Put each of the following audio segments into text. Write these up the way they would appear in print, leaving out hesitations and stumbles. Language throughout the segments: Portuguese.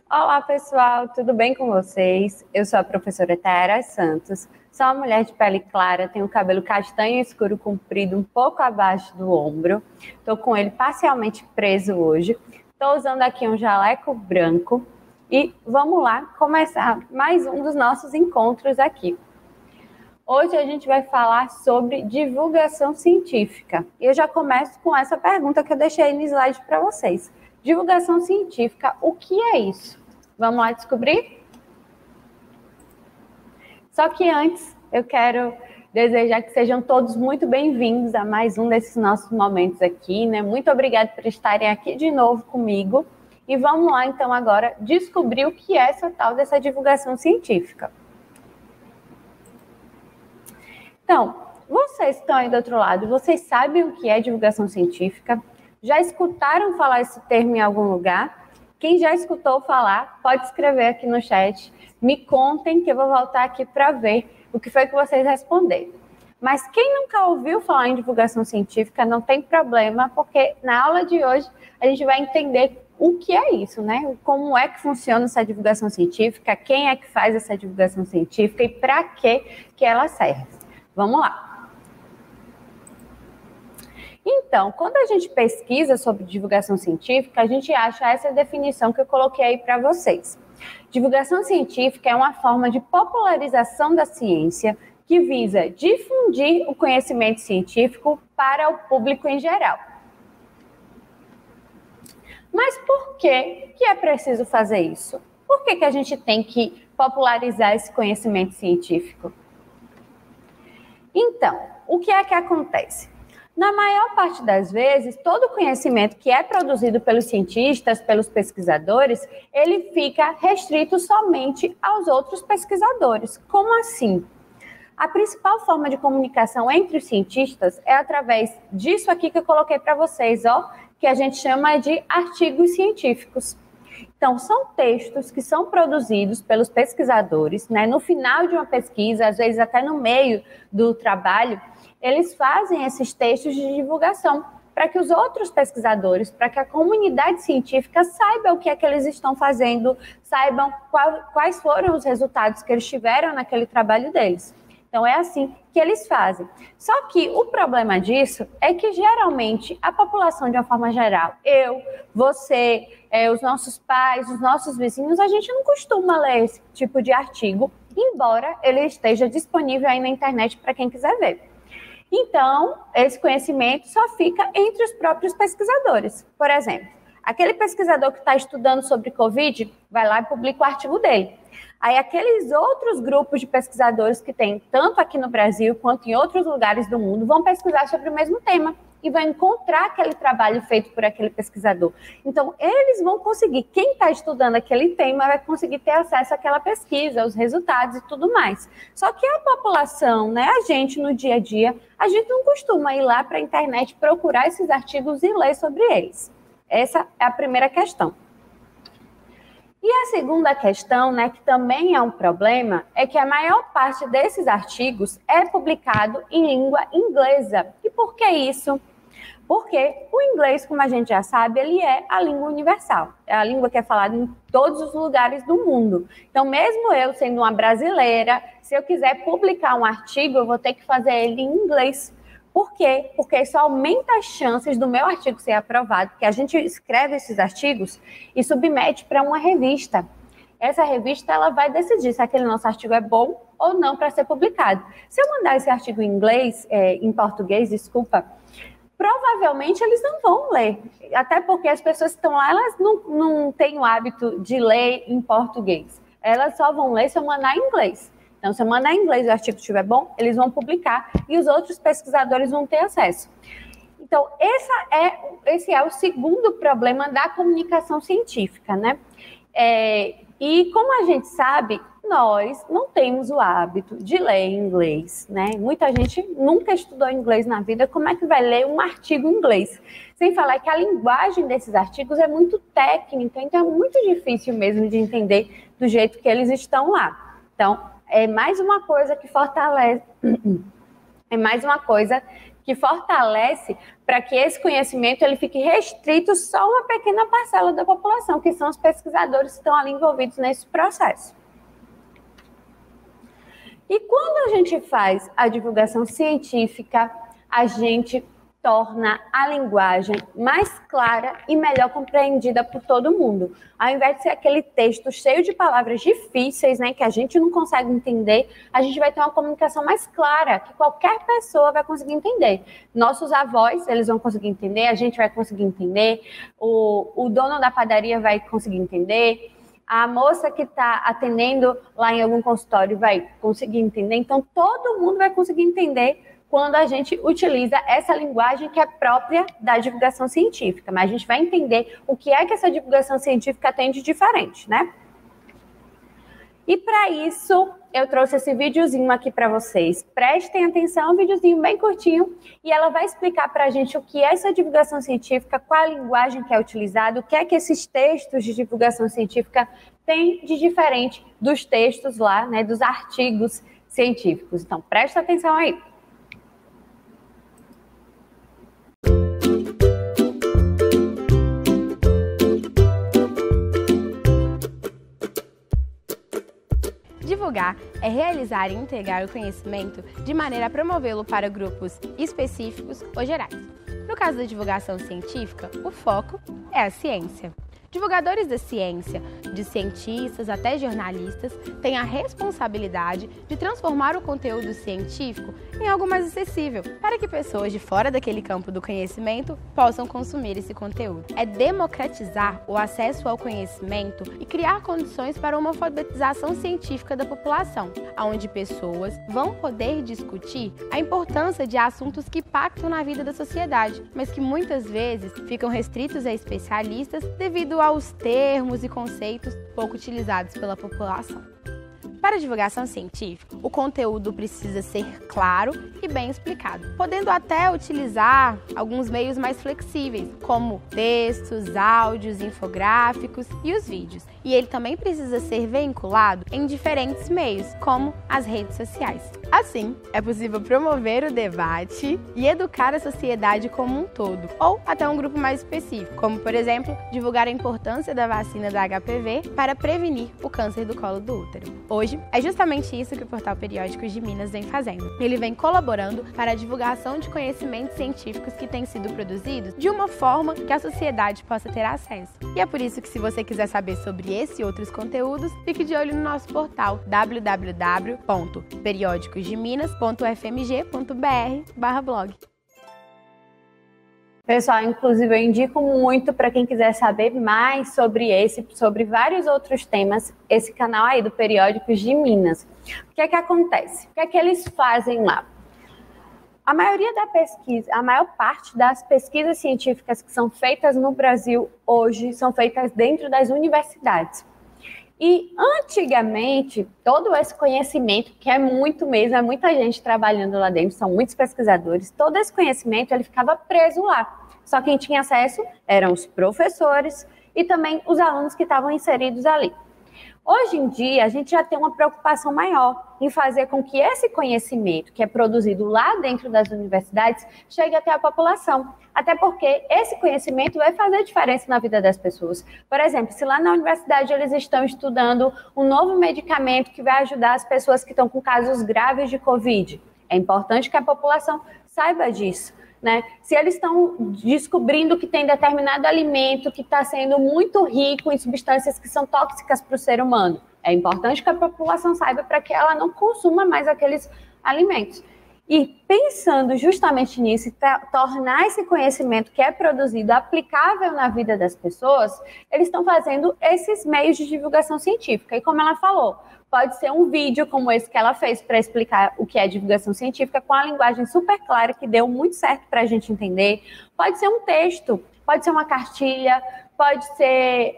Olá, pessoal, tudo bem com vocês? Eu sou a professora Tayara Santos, sou uma mulher de pele clara, tenho cabelo castanho escuro comprido um pouco abaixo do ombro, estou com ele parcialmente preso hoje, estou usando aqui um jaleco branco e vamos lá começar mais um dos nossos encontros aqui. Hoje a gente vai falar sobre divulgação científica. E eu já começo com essa pergunta que eu deixei no slide para vocês. Divulgação científica, o que é isso? Vamos lá descobrir? Só que antes, eu quero desejar que sejam todos muito bem-vindos a mais um desses nossos momentos aqui, né? Muito obrigada por estarem aqui de novo comigo. E vamos lá, então, agora descobrir o que é essa tal dessa divulgação científica. Então, vocês que estão aí do outro lado, vocês sabem o que é divulgação científica? Já escutaram falar esse termo em algum lugar? Quem já escutou falar, pode escrever aqui no chat. Me contem que eu vou voltar aqui para ver o que foi que vocês responderam. Mas quem nunca ouviu falar em divulgação científica, não tem problema, porque na aula de hoje a gente vai entender o que é isso, né? Como é que funciona essa divulgação científica, quem é que faz essa divulgação científica e para que ela serve. Vamos lá. Então, quando a gente pesquisa sobre divulgação científica, a gente acha essa definição que eu coloquei aí para vocês. Divulgação científica é uma forma de popularização da ciência que visa difundir o conhecimento científico para o público em geral. Mas por que é preciso fazer isso? Por que a gente tem que popularizar esse conhecimento científico? Então, o que é que acontece? Na maior parte das vezes, todo o conhecimento que é produzido pelos cientistas, pelos pesquisadores, ele fica restrito somente aos outros pesquisadores. Como assim? A principal forma de comunicação entre os cientistas é através disso aqui que eu coloquei para vocês, ó, que a gente chama de artigos científicos. Então, são textos que são produzidos pelos pesquisadores, né? No final de uma pesquisa, às vezes até no meio do trabalho, eles fazem esses textos de divulgação para que os outros pesquisadores, para que a comunidade científica saiba o que é que eles estão fazendo, saibam quais foram os resultados que eles tiveram naquele trabalho deles. Então, é assim que eles fazem. Só que o problema disso é que, geralmente, a população, de uma forma geral, eu, você, os nossos pais, os nossos vizinhos, a gente não costuma ler esse tipo de artigo, embora ele esteja disponível aí na internet para quem quiser ver. Então, esse conhecimento só fica entre os próprios pesquisadores. Por exemplo, aquele pesquisador que está estudando sobre Covid, vai lá e publica o artigo dele. Aí aqueles outros grupos de pesquisadores que tem, tanto aqui no Brasil quanto em outros lugares do mundo, vão pesquisar sobre o mesmo tema e vão encontrar aquele trabalho feito por aquele pesquisador. Então, eles vão conseguir, quem está estudando aquele tema vai conseguir ter acesso àquela pesquisa, aos resultados e tudo mais. Só que a população, né, a gente no dia a dia, a gente não costuma ir lá para a internet procurar esses artigos e ler sobre eles. Essa é a primeira questão. E a segunda questão, né, que também é um problema, é que a maior parte desses artigos é publicado em língua inglesa. E por que isso? Porque o inglês, como a gente já sabe, ele é a língua universal. É a língua que é falada em todos os lugares do mundo. Então, mesmo eu sendo uma brasileira, se eu quiser publicar um artigo, eu vou ter que fazer ele em inglês. Por quê? Porque isso aumenta as chances do meu artigo ser aprovado, porque a gente escreve esses artigos e submete para uma revista. Essa revista ela vai decidir se aquele nosso artigo é bom ou não para ser publicado. Se eu mandar esse artigo em inglês, em português, desculpa, provavelmente eles não vão ler. Até porque as pessoas que estão lá, elas não têm o hábito de ler em português. Elas só vão ler se eu mandar em inglês. Então, se eu mandar em inglês e o artigo estiver bom, eles vão publicar e os outros pesquisadores vão ter acesso. Então, esse é o segundo problema da comunicação científica, né? E como a gente sabe, nós não temos o hábito de ler em inglês, né? Muita gente nunca estudou inglês na vida, como é que vai ler um artigo em inglês? Sem falar que a linguagem desses artigos é muito técnica, então é muito difícil mesmo de entender do jeito que eles estão lá. Então, é mais uma coisa que fortalece, é mais uma coisa que fortalece para que esse conhecimento ele fique restrito só a uma pequena parcela da população, que são os pesquisadores que estão ali envolvidos nesse processo. E quando a gente faz a divulgação científica, a gente torna a linguagem mais clara e melhor compreendida por todo mundo. Ao invés de ser aquele texto cheio de palavras difíceis, né, que a gente não consegue entender, a gente vai ter uma comunicação mais clara, que qualquer pessoa vai conseguir entender. Nossos avós, eles vão conseguir entender, a gente vai conseguir entender, o dono da padaria vai conseguir entender, a moça que está atendendo lá em algum consultório vai conseguir entender. Então, todo mundo vai conseguir entender quando a gente utiliza essa linguagem que é própria da divulgação científica. Mas a gente vai entender o que é que essa divulgação científica tem de diferente, né? E para isso, eu trouxe esse videozinho aqui para vocês. Prestem atenção, um videozinho bem curtinho, e ela vai explicar para a gente o que é essa divulgação científica, qual a linguagem que é utilizada, o que é que esses textos de divulgação científica têm de diferente dos textos lá, né, dos artigos científicos. Então, presta atenção aí. Divulgar é realizar e entregar o conhecimento de maneira a promovê-lo para grupos específicos ou gerais. No caso da divulgação científica, o foco é a ciência. Divulgadores da ciência, de cientistas até jornalistas, têm a responsabilidade de transformar o conteúdo científico em algo mais acessível, para que pessoas de fora daquele campo do conhecimento possam consumir esse conteúdo. É democratizar o acesso ao conhecimento e criar condições para uma alfabetização científica da população, onde pessoas vão poder discutir a importância de assuntos que impactam na vida da sociedade, mas que muitas vezes ficam restritos a especialistas devido aos termos e conceitos pouco utilizados pela população. Para a divulgação científica, o conteúdo precisa ser claro e bem explicado, podendo até utilizar alguns meios mais flexíveis, como textos, áudios, infográficos e os vídeos. E ele também precisa ser veiculado em diferentes meios, como as redes sociais. Assim, é possível promover o debate e educar a sociedade como um todo, ou até um grupo mais específico, como, por exemplo, divulgar a importância da vacina da HPV para prevenir o câncer do colo do útero. Hoje, é justamente isso que o Portal Periódicos de Minas vem fazendo. Ele vem colaborando para a divulgação de conhecimentos científicos que têm sido produzidos de uma forma que a sociedade possa ter acesso. E é por isso que, se você quiser saber sobre esse e outros conteúdos, fique de olho no nosso portal www.periodicosdeminas.fmg.br/blog. Pessoal, inclusive eu indico muito para quem quiser saber mais sobre vários outros temas, esse canal aí do Periódicos de Minas. O que é que acontece? O que é que eles fazem lá? A maior parte das pesquisas científicas que são feitas no Brasil hoje são feitas dentro das universidades. E antigamente, todo esse conhecimento, que é muito mesmo, é muita gente trabalhando lá dentro, são muitos pesquisadores, todo esse conhecimento ele ficava preso lá. Só quem tinha acesso eram os professores e também os alunos que estavam inseridos ali. Hoje em dia, a gente já tem uma preocupação maior em fazer com que esse conhecimento que é produzido lá dentro das universidades chegue até a população. Até porque esse conhecimento vai fazer diferença na vida das pessoas. Por exemplo, se lá na universidade eles estão estudando um novo medicamento que vai ajudar as pessoas que estão com casos graves de Covid, é importante que a população saiba disso. Né? Se eles estão descobrindo que tem determinado alimento que está sendo muito rico em substâncias que são tóxicas para o ser humano, é importante que a população saiba para que ela não consuma mais aqueles alimentos. E pensando justamente nisso, tornar esse conhecimento que é produzido aplicável na vida das pessoas, eles estão fazendo esses meios de divulgação científica. E como ela falou, pode ser um vídeo como esse que ela fez para explicar o que é divulgação científica com a linguagem super clara, que deu muito certo para a gente entender. Pode ser um texto, pode ser uma cartilha, pode ser,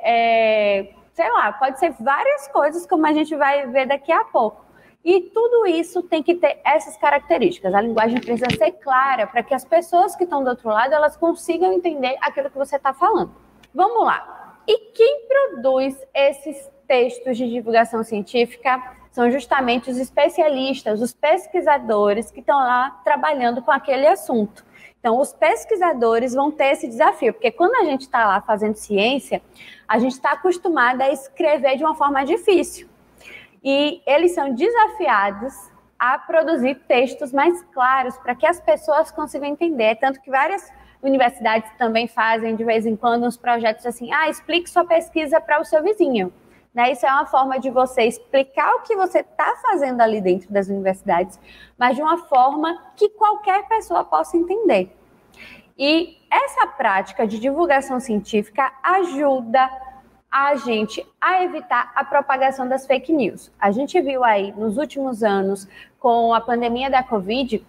pode ser várias coisas, como a gente vai ver daqui a pouco. E tudo isso tem que ter essas características. A linguagem precisa ser clara para que as pessoas que estão do outro lado, elas consigam entender aquilo que você está falando. Vamos lá. E quem produz esses textos de divulgação científica são justamente os especialistas, os pesquisadores que estão lá trabalhando com aquele assunto. Então, os pesquisadores vão ter esse desafio, porque quando a gente está lá fazendo ciência, a gente está acostumado a escrever de uma forma difícil. E eles são desafiados a produzir textos mais claros para que as pessoas consigam entender. Tanto que várias universidades também fazem, de vez em quando, uns projetos assim, explique sua pesquisa para o seu vizinho. Né? Isso é uma forma de você explicar o que você está fazendo ali dentro das universidades, mas de uma forma que qualquer pessoa possa entender. E essa prática de divulgação científica ajuda a gente a evitar a propagação das fake news. A gente viu aí nos últimos anos, com a pandemia da Covid,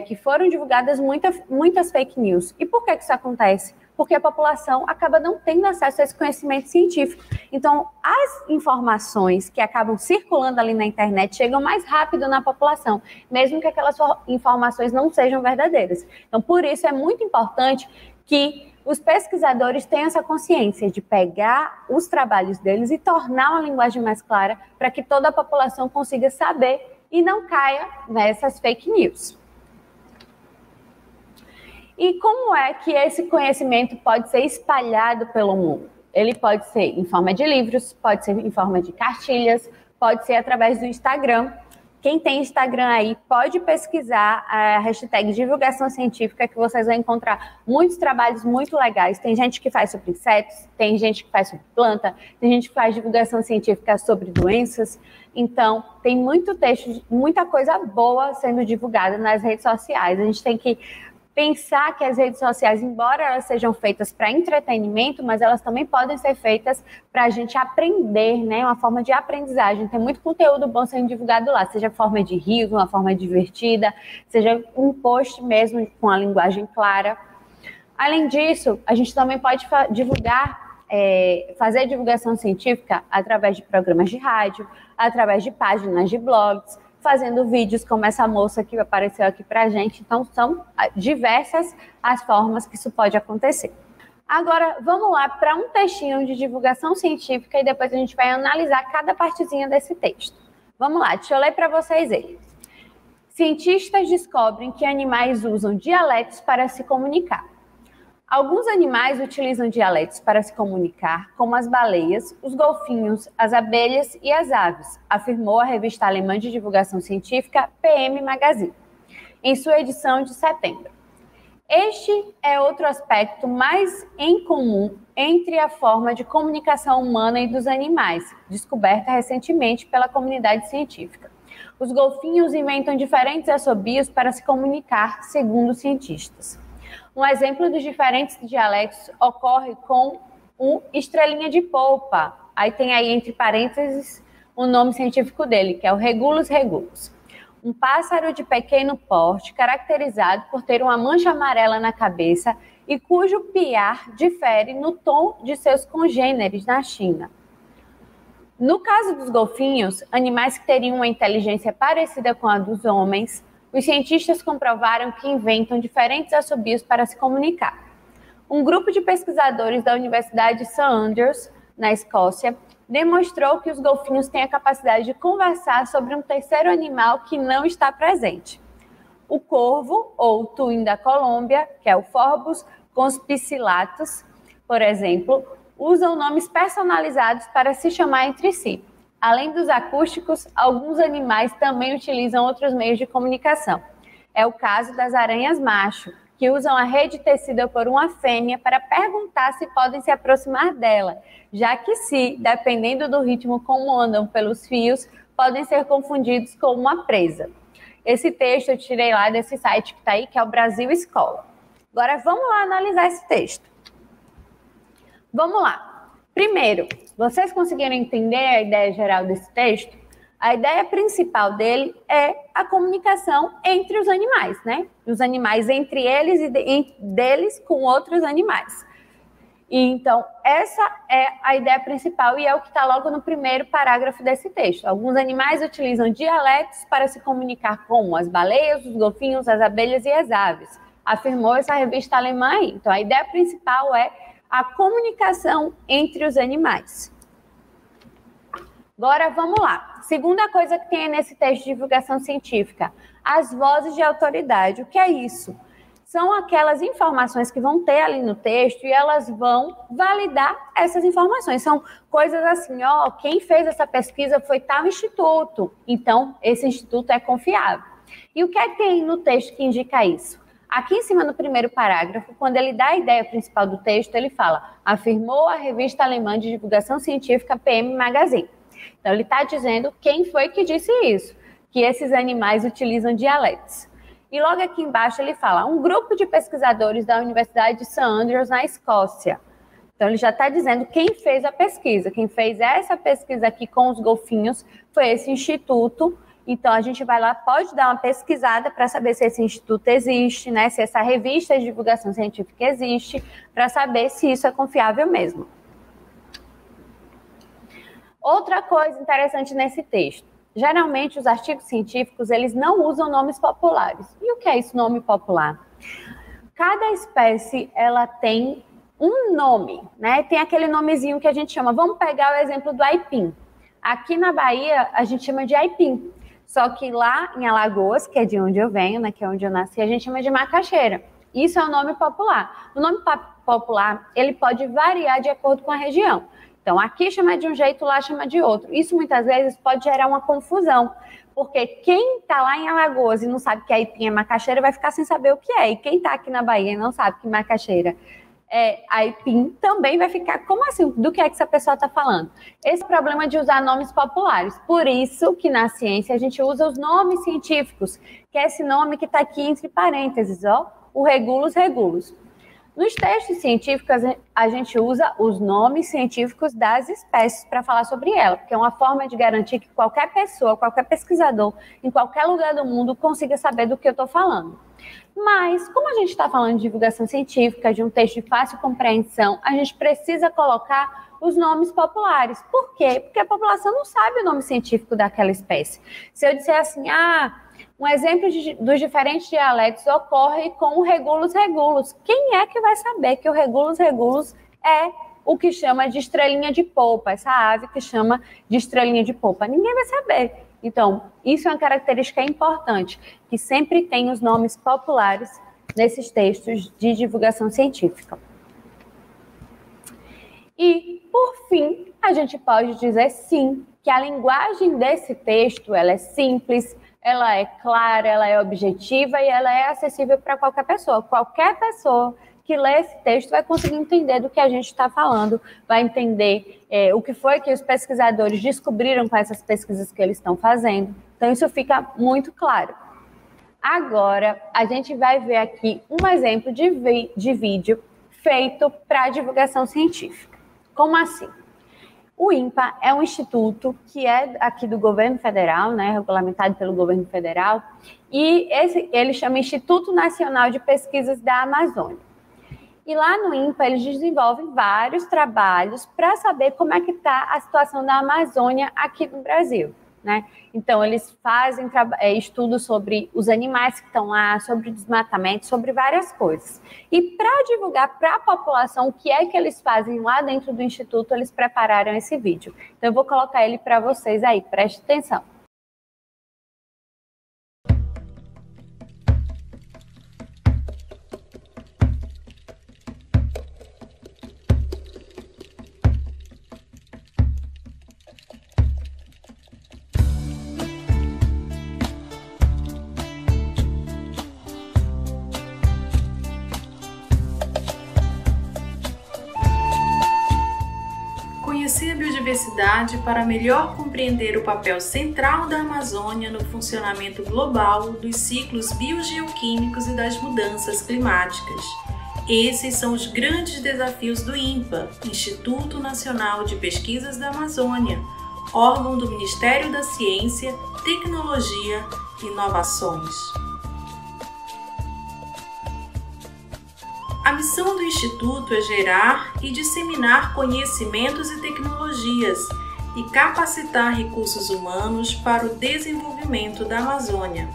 que foram divulgadas muitas fake news. E por que isso acontece? Porque a população acaba não tendo acesso a esse conhecimento científico. Então, as informações que acabam circulando ali na internet chegam mais rápido na população, mesmo que aquelas informações não sejam verdadeiras. Então, por isso é muito importante que os pesquisadores tenham essa consciência de pegar os trabalhos deles e tornar uma linguagem mais clara para que toda a população consiga saber e não caia nessas fake news. E como é que esse conhecimento pode ser espalhado pelo mundo? Ele pode ser em forma de livros, pode ser em forma de cartilhas, pode ser através do Instagram. Quem tem Instagram aí pode pesquisar a hashtag divulgação científica, que vocês vão encontrar muitos trabalhos muito legais. Tem gente que faz sobre insetos, tem gente que faz sobre planta, tem gente que faz divulgação científica sobre doenças. Então, tem muito texto, muita coisa boa sendo divulgada nas redes sociais. A gente tem que pensar que as redes sociais, embora elas sejam feitas para entretenimento, mas elas também podem ser feitas para a gente aprender, né? Uma forma de aprendizagem. Tem muito conteúdo bom sendo divulgado lá, seja forma de riso, uma forma divertida, seja um post mesmo com a linguagem clara. Além disso, a gente também pode fazer divulgação científica através de programas de rádio, através de páginas de blogs, fazendo vídeos como essa moça que apareceu aqui para a gente. Então, são diversas as formas que isso pode acontecer. Agora, vamos lá para um textinho de divulgação científica e depois a gente vai analisar cada partezinha desse texto. Vamos lá, deixa eu ler para vocês ele. Cientistas descobrem que animais usam dialetos para se comunicar. Alguns animais utilizam dialetos para se comunicar, como as baleias, os golfinhos, as abelhas e as aves, afirmou a revista alemã de divulgação científica PM Magazine, em sua edição de setembro. Este é outro aspecto mais em comum entre a forma de comunicação humana e dos animais, descoberta recentemente pela comunidade científica. Os golfinhos inventam diferentes assobios para se comunicar, segundo cientistas. Um exemplo dos diferentes dialetos ocorre com o estrelinha de polpa. Aí tem aí entre parênteses o nome científico dele, que é o Regulus regulus. Um pássaro de pequeno porte, caracterizado por ter uma mancha amarela na cabeça e cujo piar difere no tom de seus congêneres na China. No caso dos golfinhos, animais que teriam uma inteligência parecida com a dos homens, os cientistas comprovaram que inventam diferentes assobios para se comunicar. Um grupo de pesquisadores da Universidade St. Andrews, na Escócia, demonstrou que os golfinhos têm a capacidade de conversar sobre um terceiro animal que não está presente. O corvo, ou tuim da Colômbia, que é o Forbus conspicillatus, por exemplo, usam nomes personalizados para se chamar entre si. Além dos acústicos, alguns animais também utilizam outros meios de comunicação. É o caso das aranhas macho, que usam a rede tecida por uma fêmea para perguntar se podem se aproximar dela, já que dependendo do ritmo como andam pelos fios, podem ser confundidos com uma presa. Esse texto eu tirei lá desse site que está aí, que é o Brasil Escola. Agora vamos lá analisar esse texto. Vamos lá. Primeiro, vocês conseguiram entender a ideia geral desse texto? A ideia principal dele é a comunicação entre os animais, né? Os animais entre eles e deles com outros animais. E, então, essa é a ideia principal e é o que está logo no primeiro parágrafo desse texto. Alguns animais utilizam dialetos para se comunicar com as baleias, os golfinhos, as abelhas e as aves, afirmou essa revista alemã aí. Então, a ideia principal é a comunicação entre os animais. Agora, vamos lá. Segunda coisa que tem nesse texto de divulgação científica, as vozes de autoridade. O que é isso? São aquelas informações que vão ter ali no texto e elas vão validar essas informações. São coisas assim, ó, quem fez essa pesquisa foi tal instituto, então esse instituto é confiável. E o que é que tem no texto que indica isso? Aqui em cima no primeiro parágrafo, quando ele dá a ideia principal do texto, ele fala, afirmou a revista alemã de divulgação científica PM Magazine. Então ele está dizendo quem foi que disse isso, que esses animais utilizam dialetos. E logo aqui embaixo ele fala, um grupo de pesquisadores da Universidade de St. Andrews, na Escócia. Então ele já está dizendo quem fez a pesquisa. Quem fez essa pesquisa aqui com os golfinhos foi esse instituto. Então a gente vai lá, pode dar uma pesquisada para saber se esse instituto existe, né? Se essa revista de divulgação científica existe, para saber se isso é confiável mesmo. Outra coisa interessante nesse texto. Geralmente, os artigos científicos, eles não usam nomes populares. E o que é isso, nome popular? Cada espécie, ela tem um nome, né? Tem aquele nomezinho que a gente chama. Vamos pegar o exemplo do aipim. Aqui na Bahia, a gente chama de aipim. Só que lá em Alagoas, que é de onde eu venho, né? Que é onde eu nasci, a gente chama de macaxeira. Isso é o nome popular. O nome popular, ele pode variar de acordo com a região. Então, aqui chama de um jeito, lá chama de outro. Isso, muitas vezes, pode gerar uma confusão, porque quem está lá em Alagoas e não sabe que aipim é macaxeira vai ficar sem saber o que é. E quem está aqui na Bahia e não sabe que macaxeira é aipim também vai ficar, como assim? Do que é que essa pessoa está falando? Esse problema de usar nomes populares. Por isso que na ciência a gente usa os nomes científicos, que é esse nome que está aqui entre parênteses, ó, o regulus regulus. Nos textos científicos, a gente usa os nomes científicos das espécies para falar sobre ela, porque é uma forma de garantir que qualquer pessoa, qualquer pesquisador, em qualquer lugar do mundo, consiga saber do que eu estou falando. Mas, como a gente está falando de divulgação científica, de um texto de fácil compreensão, a gente precisa colocar os nomes populares. Por quê? Porque a população não sabe o nome científico daquela espécie. Se eu disser assim, um exemplo dos diferentes dialetos ocorre com o regulus regulus. Quem é que vai saber que o regulus regulus é o que chama de estrelinha de polpa, essa ave que chama de estrelinha de polpa? Ninguém vai saber. Então, isso é uma característica importante, que sempre tem os nomes populares nesses textos de divulgação científica. E, por fim, a gente pode dizer sim, que a linguagem desse texto ela é simples, ela é clara, ela é objetiva e ela é acessível para qualquer pessoa. Qualquer pessoa que lê esse texto vai conseguir entender do que a gente está falando, vai entender o que foi que os pesquisadores descobriram com essas pesquisas que eles estão fazendo. Então, isso fica muito claro. Agora, a gente vai ver aqui um exemplo de vídeo feito para divulgação científica. Como assim? O INPA é um instituto que é aqui do governo federal, né, regulamentado pelo governo federal, e ele chama Instituto Nacional de Pesquisas da Amazônia. E lá no INPA eles desenvolvem vários trabalhos para saber como é que está a situação da Amazônia aqui no Brasil, né? Então eles fazem estudos sobre os animais que estão lá, sobre desmatamento, sobre várias coisas. E para divulgar para a população o que é que eles fazem lá dentro do instituto, eles prepararam esse vídeo. Então eu vou colocar ele para vocês aí, preste atenção. Conhecer a biodiversidade para melhor compreender o papel central da Amazônia no funcionamento global dos ciclos biogeoquímicos e das mudanças climáticas. Esses são os grandes desafios do INPA, Instituto Nacional de Pesquisas da Amazônia, órgão do Ministério da Ciência, Tecnologia e Inovações. A missão do Instituto é gerar e disseminar conhecimentos e tecnologias e capacitar recursos humanos para o desenvolvimento da Amazônia.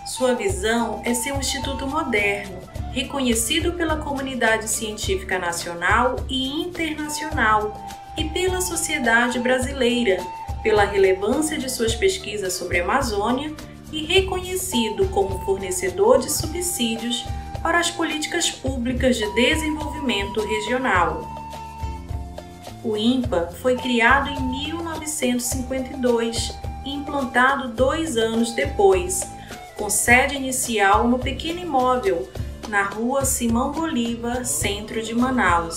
Sua visão é ser um instituto moderno, reconhecido pela comunidade científica nacional e internacional e pela sociedade brasileira, pela relevância de suas pesquisas sobre a Amazônia e reconhecido como fornecedor de subsídios para as políticas públicas de desenvolvimento regional. O INPA foi criado em 1952 e implantado 2 anos depois, com sede inicial no pequeno imóvel na Rua Simão Bolívar, centro de Manaus.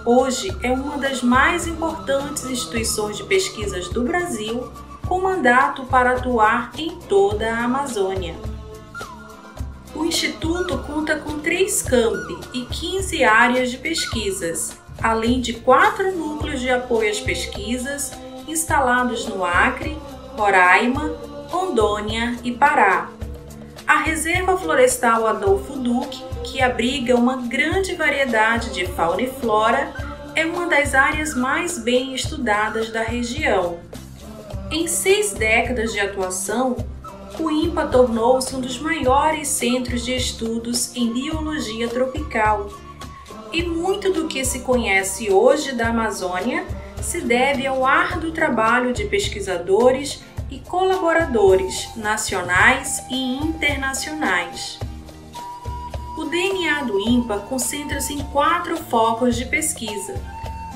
Hoje é uma das mais importantes instituições de pesquisas do Brasil, com mandato para atuar em toda a Amazônia. O Instituto conta com 3 campi e 15 áreas de pesquisas, além de 4 núcleos de apoio às pesquisas instalados no Acre, Roraima, Rondônia e Pará. A Reserva Florestal Adolfo Duque, que abriga uma grande variedade de fauna e flora, é uma das áreas mais bem estudadas da região. Em 6 décadas de atuação, o INPA tornou-se um dos maiores centros de estudos em biologia tropical, e muito do que se conhece hoje da Amazônia se deve ao árduo trabalho de pesquisadores e colaboradores nacionais e internacionais. O DNA do INPA concentra-se em 4 focos de pesquisa: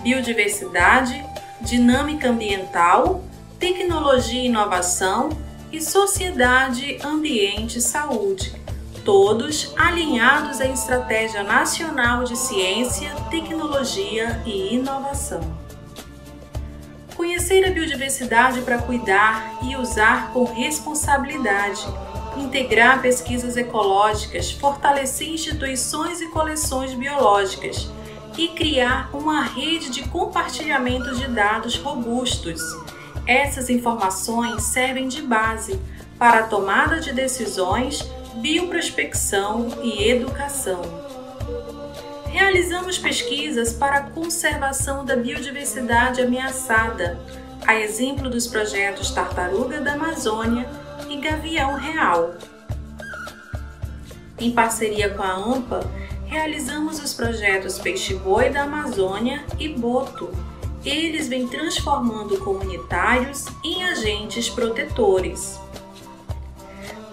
biodiversidade, dinâmica ambiental, tecnologia e inovação e sociedade, ambiente e saúde, todos alinhados à Estratégia Nacional de Ciência, Tecnologia e Inovação. Conhecer a biodiversidade para cuidar e usar com responsabilidade, integrar pesquisas ecológicas, fortalecer instituições e coleções biológicas e criar uma rede de compartilhamento de dados robustos. Essas informações servem de base para a tomada de decisões, bioprospecção e educação. Realizamos pesquisas para a conservação da biodiversidade ameaçada, a exemplo dos projetos Tartaruga da Amazônia e Gavião Real. Em parceria com a AMPA, realizamos os projetos Peixe-Boi da Amazônia e Boto. Eles vêm transformando comunitários em agentes protetores.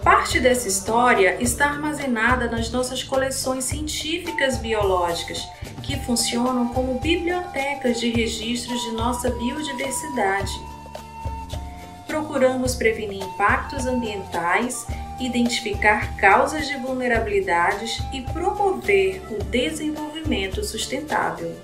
Parte dessa história está armazenada nas nossas coleções científicas biológicas, que funcionam como bibliotecas de registros de nossa biodiversidade. Procuramos prevenir impactos ambientais, identificar causas de vulnerabilidades e promover o desenvolvimento sustentável.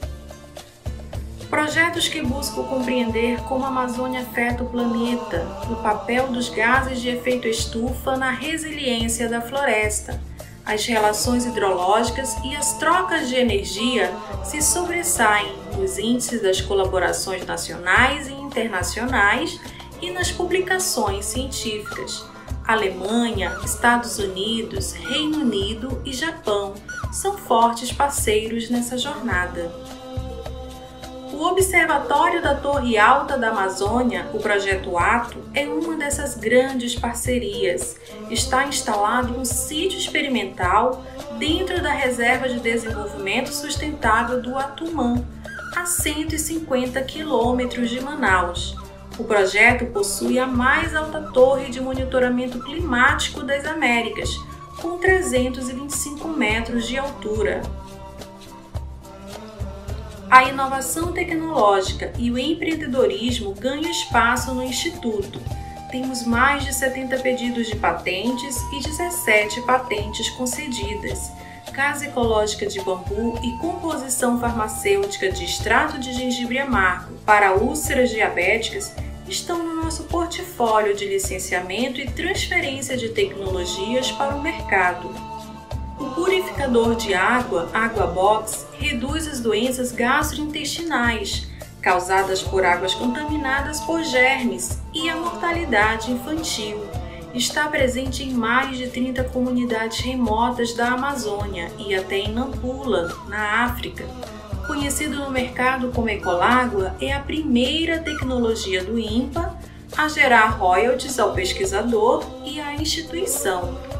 Projetos que buscam compreender como a Amazônia afeta o planeta, o papel dos gases de efeito estufa na resiliência da floresta, as relações hidrológicas e as trocas de energia se sobressaem nos índices das colaborações nacionais e internacionais e nas publicações científicas. Alemanha, Estados Unidos, Reino Unido e Japão são fortes parceiros nessa jornada. O Observatório da Torre Alta da Amazônia, o Projeto ATO, é uma dessas grandes parcerias. Está instalado em um sítio experimental dentro da Reserva de Desenvolvimento Sustentável do Atumã, a 150 quilômetros de Manaus. O projeto possui a mais alta torre de monitoramento climático das Américas, com 325 metros de altura. A inovação tecnológica e o empreendedorismo ganham espaço no Instituto. Temos mais de 70 pedidos de patentes e 17 patentes concedidas. Casa ecológica de bambu e composição farmacêutica de extrato de gengibre amargo para úlceras diabéticas estão no nosso portfólio de licenciamento e transferência de tecnologias para o mercado. O purificador de água, AquaBox, reduz as doenças gastrointestinais causadas por águas contaminadas por germes e a mortalidade infantil. Está presente em mais de 30 comunidades remotas da Amazônia e até em Nampula, na África. Conhecido no mercado como Ecolágua, é a primeira tecnologia do INPA a gerar royalties ao pesquisador e à instituição.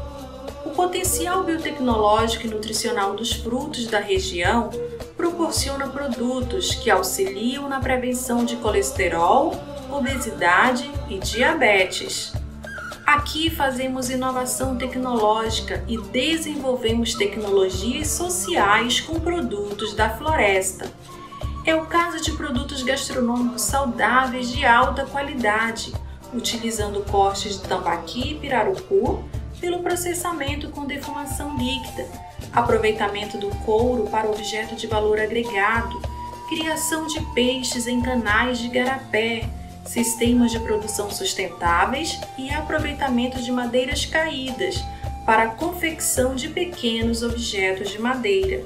O potencial biotecnológico e nutricional dos frutos da região proporciona produtos que auxiliam na prevenção de colesterol, obesidade e diabetes. Aqui fazemos inovação tecnológica e desenvolvemos tecnologias sociais com produtos da floresta. É o caso de produtos gastronômicos saudáveis de alta qualidade, utilizando cortes de tambaqui e pirarucu pelo processamento com defumação líquida, aproveitamento do couro para objeto de valor agregado, criação de peixes em canais de igarapé, sistemas de produção sustentáveis e aproveitamento de madeiras caídas para a confecção de pequenos objetos de madeira.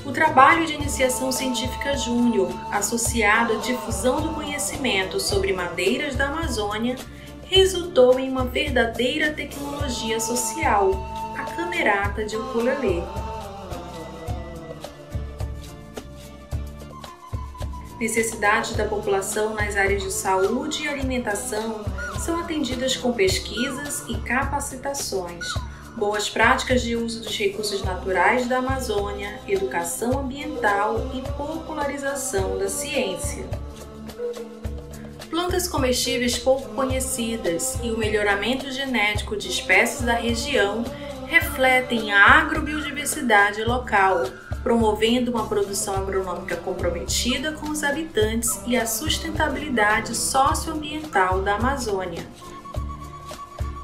O trabalho de iniciação científica júnior, associado à difusão do conhecimento sobre madeiras da Amazônia, resultou em uma verdadeira tecnologia social, a camerata de ukulele. Necessidades da população nas áreas de saúde e alimentação são atendidas com pesquisas e capacitações, boas práticas de uso dos recursos naturais da Amazônia, educação ambiental e popularização da ciência. Plantas comestíveis pouco conhecidas e o melhoramento genético de espécies da região refletem a agrobiodiversidade local, promovendo uma produção agronômica comprometida com os habitantes e a sustentabilidade socioambiental da Amazônia.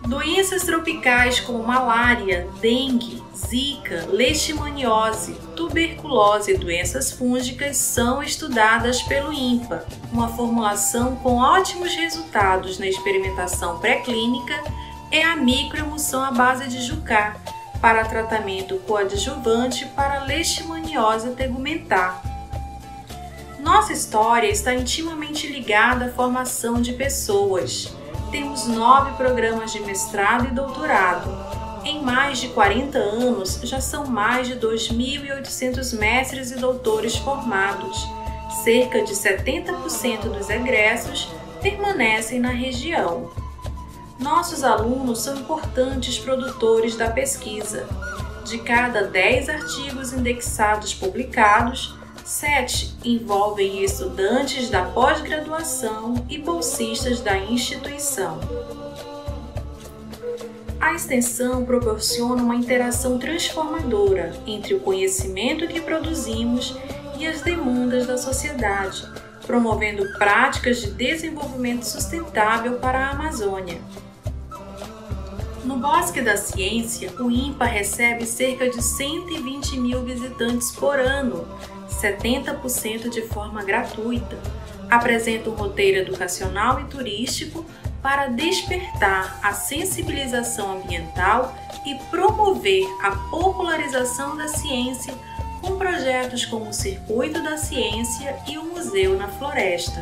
Doenças tropicais como malária, dengue, zika, leishmaniose, tuberculose e doenças fúngicas são estudadas pelo INPA, uma formulação com ótimos resultados na experimentação pré-clínica é a microemulsão à base de jucá, para tratamento coadjuvante para leishmaniose tegumentar. Nossa história está intimamente ligada à formação de pessoas. Temos 9 programas de mestrado e doutorado. Em mais de 40 anos, já são mais de 2.800 mestres e doutores formados. Cerca de 70% dos egressos permanecem na região. Nossos alunos são importantes produtores da pesquisa. De cada 10 artigos indexados publicados, 7 envolvem estudantes da pós-graduação e bolsistas da instituição. A extensão proporciona uma interação transformadora entre o conhecimento que produzimos e as demandas da sociedade, promovendo práticas de desenvolvimento sustentável para a Amazônia. No Bosque da Ciência, o INPA recebe cerca de 120 mil visitantes por ano, 70% de forma gratuita. Apresenta um roteiro educacional e turístico para despertar a sensibilização ambiental e promover a popularização da ciência com projetos como o Circuito da Ciência e o Museu na Floresta.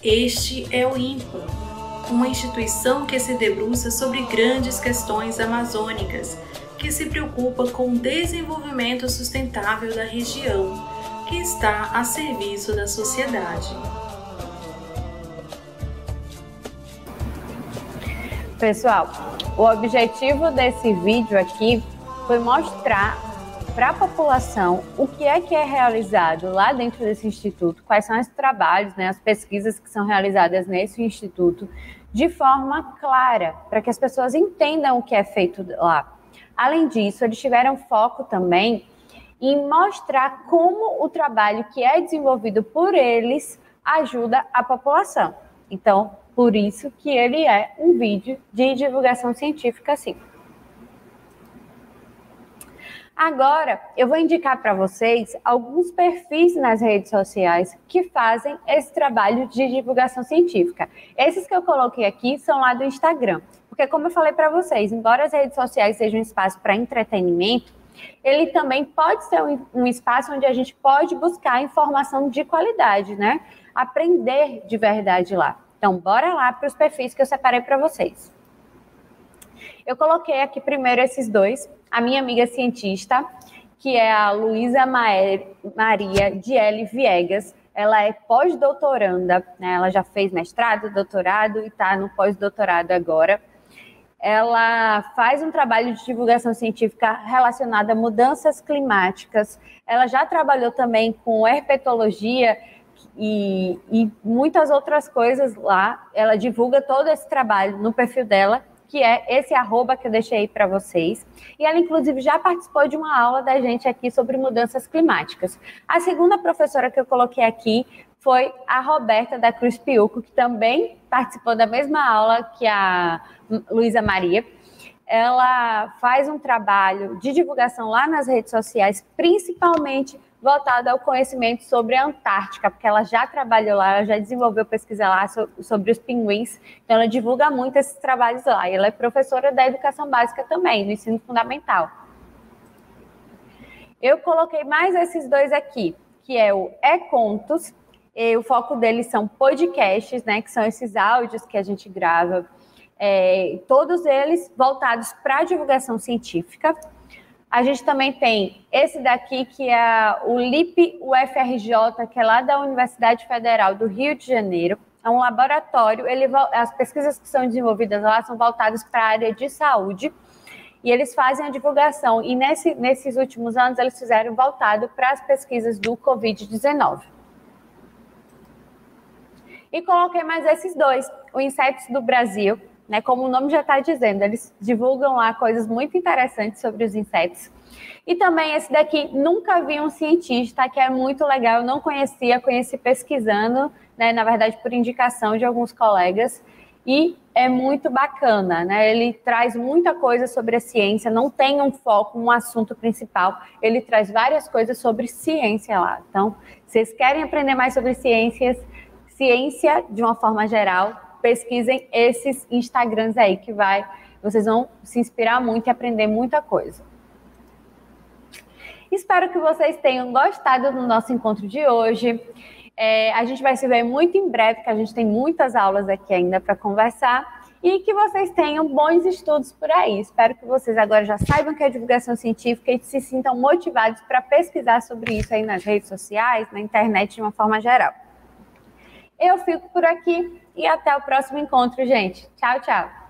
Este é o INPA, uma instituição que se debruça sobre grandes questões amazônicas, que se preocupa com o desenvolvimento sustentável da região, que está a serviço da sociedade. Pessoal, o objetivo desse vídeo aqui foi mostrar para a população o que é realizado lá dentro desse instituto, quais são os trabalhos, as pesquisas que são realizadas nesse instituto, de forma clara, para que as pessoas entendam o que é feito lá. Além disso, eles tiveram foco também em mostrar como o trabalho que é desenvolvido por eles ajuda a população. Então, por isso que ele é um vídeo de divulgação científica, sim. Agora, eu vou indicar para vocês alguns perfis nas redes sociais que fazem esse trabalho de divulgação científica. Esses que eu coloquei aqui são lá do Instagram, porque como eu falei para vocês, embora as redes sociais sejam um espaço para entretenimento, ele também pode ser um espaço onde a gente pode buscar informação de qualidade, Aprender de verdade lá. Então, bora lá para os perfis que eu separei para vocês. Eu coloquei aqui primeiro esses dois. A minha amiga cientista, que é a Luísa Maria Diele Viegas, ela é pós-doutoranda, Ela já fez mestrado, doutorado e está no pós-doutorado agora. ela faz um trabalho de divulgação científica relacionado a mudanças climáticas. Ela já trabalhou também com herpetologia e muitas outras coisas lá. Ela divulga todo esse trabalho no perfil dela, que é esse @ que eu deixei aí para vocês. E ela, inclusive, já participou de uma aula da gente aqui sobre mudanças climáticas. A segunda professora que eu coloquei aqui foi a Roberta da Cruz Piuco, que também participou da mesma aula que a Luísa Maria. Ela faz um trabalho de divulgação lá nas redes sociais, principalmente voltado ao conhecimento sobre a Antártica, porque ela já trabalhou lá, ela já desenvolveu pesquisa lá sobre os pinguins, então ela divulga muito esses trabalhos lá. E ela é professora da educação básica também, do ensino fundamental. Eu coloquei mais esses dois aqui, que é o E-Contos, e o foco deles são podcasts, né, que são esses áudios que a gente grava, todos eles voltados para a divulgação científica. A gente também tem esse daqui, que é o LIP UFRJ, que é lá da Universidade Federal do Rio de Janeiro. É um laboratório, as pesquisas que são desenvolvidas lá são voltadas para a área de saúde, e eles fazem a divulgação, e nesses últimos anos eles fizeram voltado para as pesquisas do Covid-19. E coloquei mais esses dois, o Insetos do Brasil, né, como o nome já está dizendo, eles divulgam lá coisas muito interessantes sobre os insetos. E também esse daqui, Nunca Vi um Cientista, que é muito legal, eu não conhecia, conheci pesquisando, né, na verdade por indicação de alguns colegas, e é muito bacana, né? Ele traz muita coisa sobre a ciência, não tem um foco, um assunto principal, ele traz várias coisas sobre ciência lá. Então, se vocês querem aprender mais sobre ciência de uma forma geral, pesquisem esses Instagrams aí, que vocês vão se inspirar muito e aprender muita coisa. Espero que vocês tenham gostado do nosso encontro de hoje. A gente vai se ver muito em breve, porque a gente tem muitas aulas aqui ainda para conversar, e que vocês tenham bons estudos por aí. Espero que vocês agora já saibam o que é divulgação científica e se sintam motivados para pesquisar sobre isso aí nas redes sociais, na internet de uma forma geral. Eu fico por aqui e até o próximo encontro, gente. Tchau, tchau.